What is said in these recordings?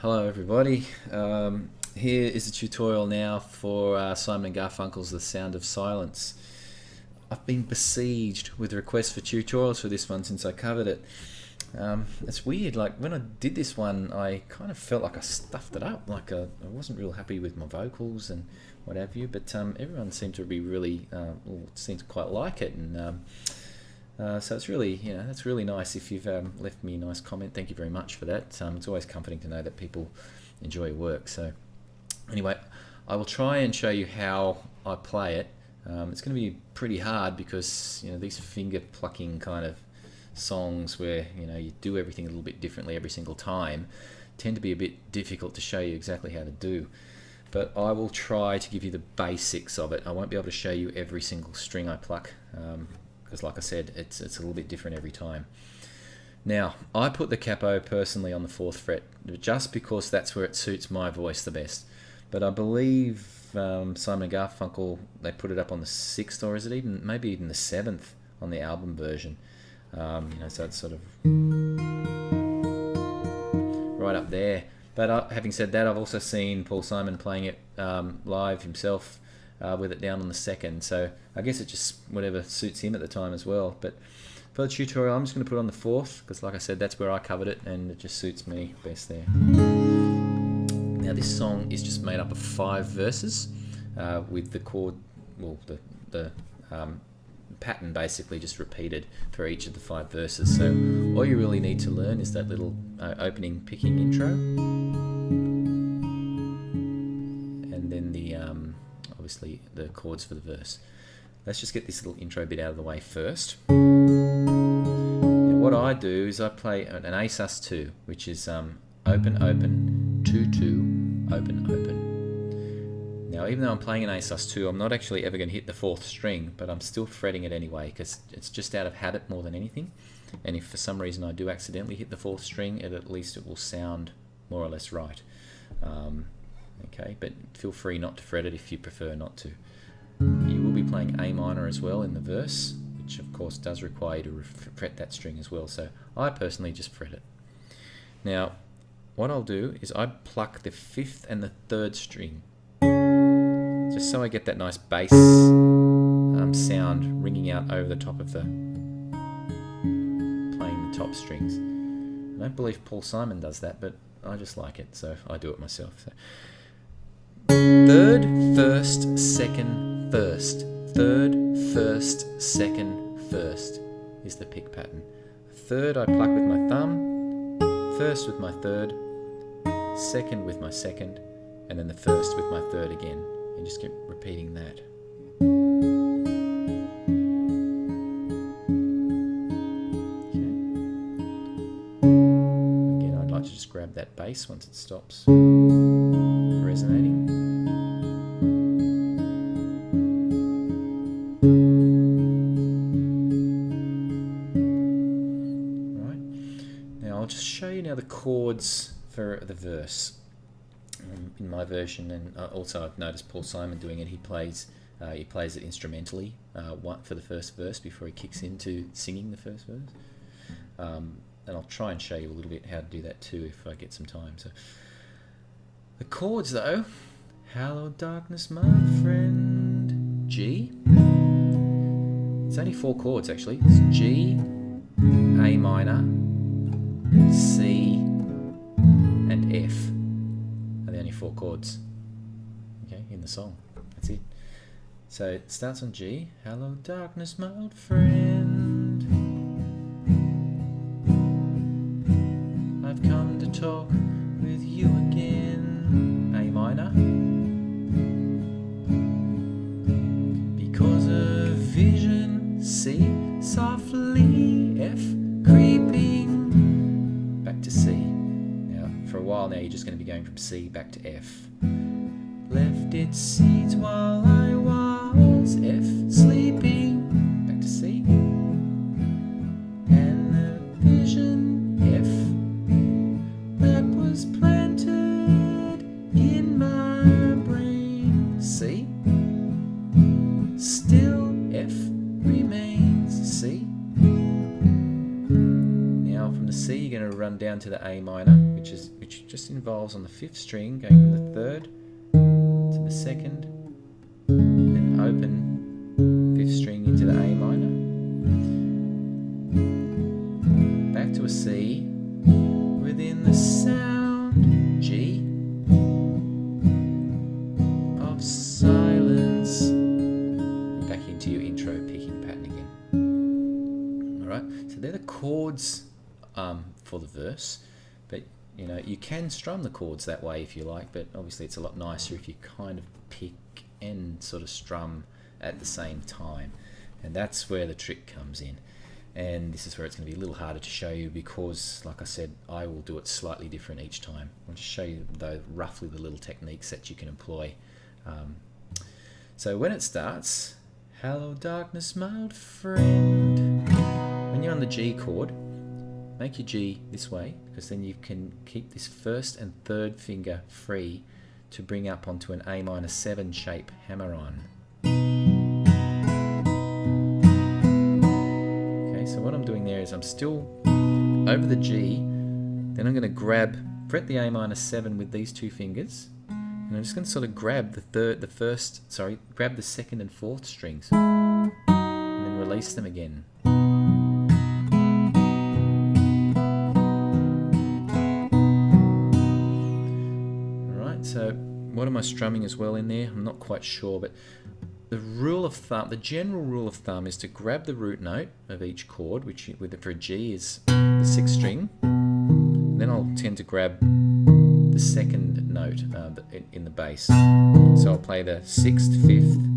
Hello everybody. Here is a tutorial now for Simon Garfunkel's The Sound of Silence. I've been besieged with requests for tutorials for this one since I covered it. It's weird, like when I did this one I kind of felt like I stuffed it up, like I wasn't real happy with my vocals and what have you, but everyone seemed to be really, seemed to quite like it, and so it's really, that's really nice. If you've left me a nice comment, thank you very much for that. It's always comforting to know that people enjoy your work. So anyway, I will try and show you how I play it. It's going to be pretty hard because these finger plucking kind of songs where you do everything a little bit differently every single time tend to be a bit difficult to show you exactly how to do. But I will try to give you the basics of it. I won't be able to show you every single string I pluck. Because like I said, it's a little bit different every time. Now, I put the capo personally on the 4th fret, just because that's where it suits my voice the best. But I believe Simon Garfunkel, they put it up on the 6th, or is it even, maybe even the 7th on the album version. So it's sort of right up there. But having said that, I've also seen Paul Simon playing it live himself, with it down on the 2nd, so I guess it just whatever suits him at the time as well. But for the tutorial I'm just going to put it on the 4th because like I said, that's where I covered it and it just suits me best there. Now this song is just made up of 5 verses with the chord, well the pattern basically just repeated for each of the 5 verses. So all you really need to learn is that little opening picking intro, and then the obviously the chords for the verse. Let's just get this little intro bit out of the way first. Now what I do is I play an A sus2, which is open open 2 2 open open. Now even though I'm playing an A sus2, I'm not actually ever going to hit the 4th string, but I'm still fretting it anyway because it's just out of habit more than anything. And if for some reason I do accidentally hit the 4th string, at least it will sound more or less right. Okay, but feel free not to fret it if you prefer not to. You will be playing A minor as well in the verse, which of course does require you to fret that string as well, so I personally just fret it. Now what I'll do is I pluck the 5th and the 3rd string, just so I get that nice bass sound ringing out over the top of the playing the top strings. I don't believe Paul Simon does that, but I just like it, so I do it myself. So 3rd, 1st, 2nd, 1st. 3rd, 1st, 2nd, 1st is the pick pattern. 3rd I pluck with my thumb, 1st with my 3rd, 2nd with my 2nd, and then the 1st with my 3rd again. And just keep repeating that. Okay. Again, I'd like to just grab that bass once it stops resonating. Right. Now I'll just show you now the chords for the verse in my version, and also I've noticed Paul Simon doing it. He plays it instrumentally for the first verse before he kicks into singing the first verse. And I'll try and show you a little bit how to do that too if I get some time. So the chords though, hello darkness my friend, G. It's only 4 chords actually. It's G, A minor, C and F are the only 4 chords, okay, in the song. That's it. So it starts on G, hello darkness my old friend, I've come to talk with you again. A minor, because of vision. C, softly. F, creeping back to C. Now for a while now you're just going to be going from C back to F. Left its seeds while I was F, sleeping back to C. And the vision F that was planted in my brain, C, still F remains C. Now from the C you're going to run down to the A minor, which just involves on the 5th string going from the 3rd to the 2nd, then open 5th string into the A minor, back to a C, within the sound G of silence, back into your intro picking pattern again. Alright, so they're the chords for the verse, but you know, you can strum the chords that way if you like, but obviously it's a lot nicer if you kind of pick and sort of strum at the same time, and that's where the trick comes in. And this is where it's going to be a little harder to show you because, like I said, I will do it slightly different each time. I'll just show you though roughly the little techniques that you can employ. So when it starts, hello darkness my old friend, when you're on the G chord, make your G this way, because then you can keep this 1st and 3rd finger free to bring up onto an A minor 7 shape hammer-on. Okay, so what I'm doing there is I'm still over the G, then I'm going to fret the A minor 7 with these 2 fingers, and I'm just going to sort of grab grab the 2nd and 4th strings, and then release them again. So what am I strumming as well in there? I'm not quite sure, but the general rule of thumb is to grab the root note of each chord, which for a G is the 6th string. Then I'll tend to grab the 2nd note in the bass. So I'll play the 6th, 5th.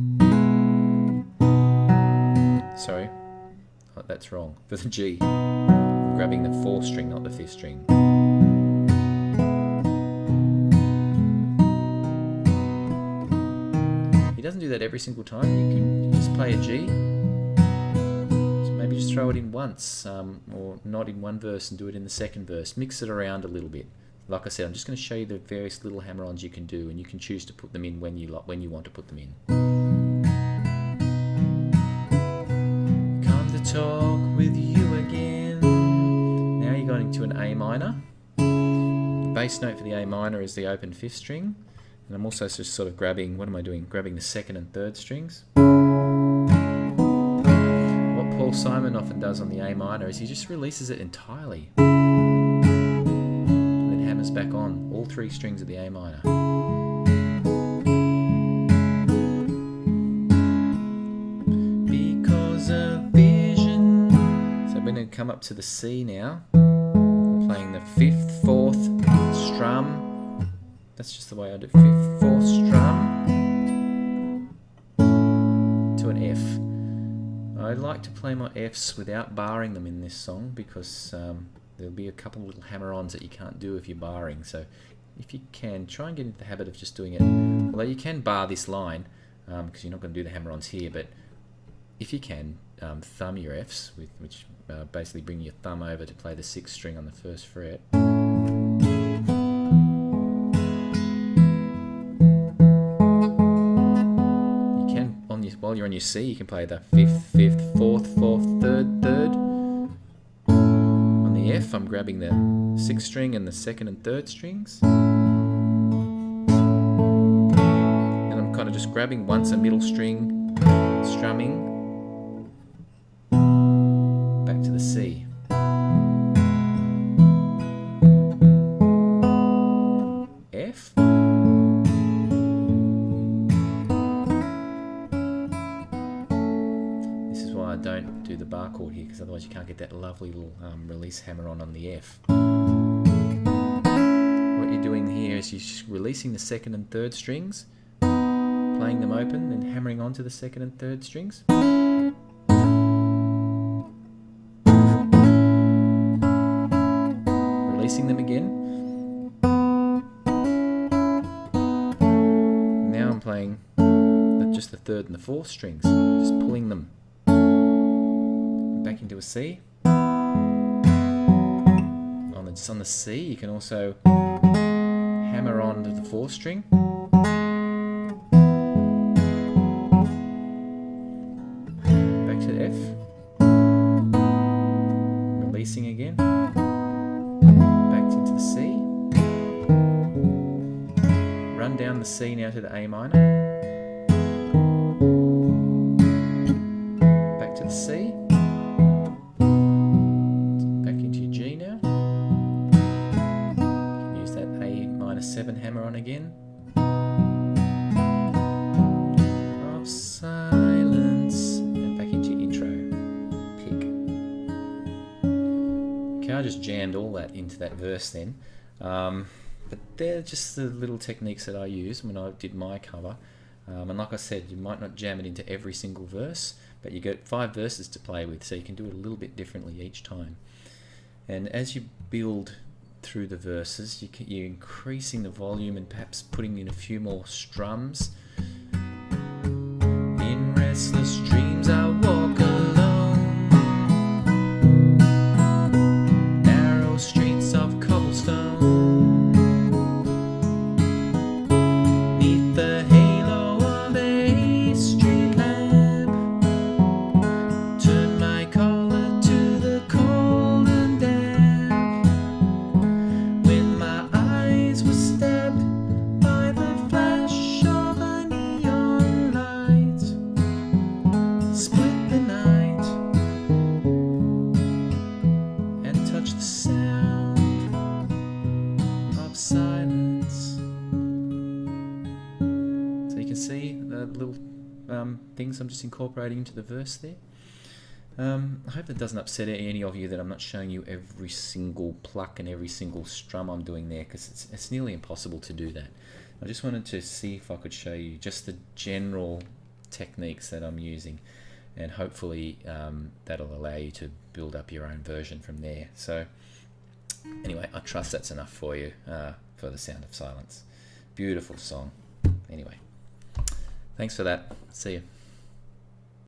Sorry, that's wrong. For the G, I'm grabbing the 4th string, not the 5th string. He doesn't do that every single time. You can just play a G, so maybe just throw it in once, or not in one verse and do it in the 2nd verse. Mix it around a little bit. Like I said, I'm just going to show you the various little hammer-ons you can do, and you can choose to put them in when you want to put them in. Come to talk with you again. Now you're going to an A minor. The bass note for the A minor is the open 5th string. And I'm also just sort of grabbing, what am I doing? Grabbing the 2nd and 3rd strings. What Paul Simon often does on the A minor is he just releases it entirely. And then hammers back on all 3 strings of the A minor. Because of vision. So I'm going to come up to the C now. I'm playing the 5th, 4th strum. That's just the way I do 5th, 4th strum to an F. I like to play my Fs without barring them in this song because there'll be a couple little hammer-ons that you can't do if you're barring. So if you can, try and get into the habit of just doing it. Although you can bar this line because you're not going to do the hammer-ons here, but if you can, thumb your Fs, which basically bring your thumb over to play the 6th string on the 1st fret. While you're on your C, you can play the 5th, 5th, 4th, 4th, 3rd, 3rd. On the F, I'm grabbing the 6th string and the 2nd and 3rd strings. And I'm kind of just grabbing once a middle string, strumming, back to the C. F. I don't do the bar chord here because otherwise you can't get that lovely little release hammer-on the F. What you're doing here is you're just releasing the 2nd and 3rd strings, playing them open and hammering onto the 2nd and 3rd strings. Releasing them again. Now I'm playing just the 3rd and the 4th strings, just pulling them back into a C. On the C, you can also hammer on to the 4th string. Back to the F. Releasing again. Back down the C now to the A minor. Back to the C. Back into your G now. You can use that A minor 7 hammer on again. Of silence. And back into your intro. Pick. Okay, I just jammed all that into that verse then. But they're just the little techniques that I use when I did my cover. And like I said, you might not jam it into every single verse, but you get 5 verses to play with, so you can do it a little bit differently each time. And as you build through the verses, you're increasing the volume and perhaps putting in a few more strums. In restless dreams I walk alone, narrow streets of cobblestone. The halo of a street lamp, turn my collar to the cold and damp. When my eyes were stabbed by the flash of a neon light, split the night and touched the sound of silence. See the little things I'm just incorporating into the verse there. I hope that doesn't upset any of you that I'm not showing you every single pluck and every single strum I'm doing there, because it's nearly impossible to do that. I just wanted to see if I could show you just the general techniques that I'm using, and hopefully that'll allow you to build up your own version from there. So anyway, I trust that's enough for you for The Sound of Silence. Beautiful song. Anyway. Thanks for that. See you.